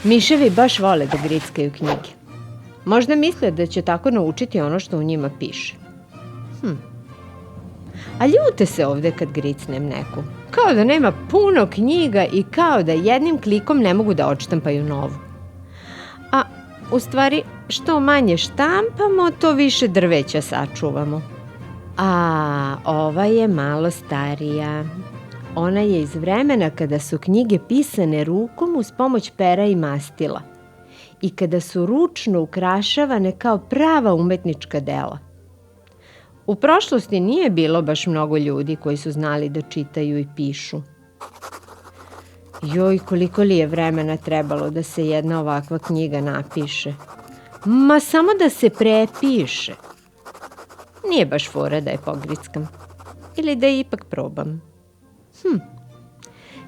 Miševi baš vole da grickaju knjige. Možda misle da će tako naučiti ono što u njima piše. A ljute se ovde kad gricnem neku. Kao da nema puno knjiga i kao da jednim klikom ne mogu da odštampaju novu. A u stvari, što manje štampamo, to više drveća sačuvamo. A ova je malo starija. Ona je iz vremena kada su knjige pisane rukom uz pomoć pera i mastila i kada su ručno ukrašavane kao prava umetnička dela. U prošlosti nije bilo baš mnogo ljudi koji su znali da čitaju i pišu. Joj, koliko li je vremena trebalo da se jedna ovakva knjiga napiše? Ma samo da se prepiše. Nije baš fora da je pogrickam. Ili da je ipak probam.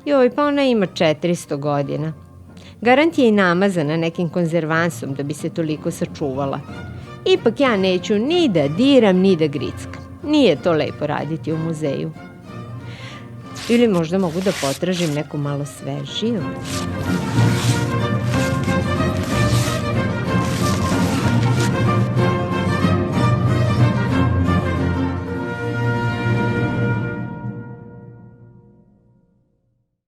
Joj, pa ona ima 400 godina. Garant je i namazana nekim konzervansom da bi se toliko sačuvala. Ipak ja neću ni da diram, ni da grickam. Nije to lepo raditi u muzeju. Ili možda mogu da potražim neku malo svežiju.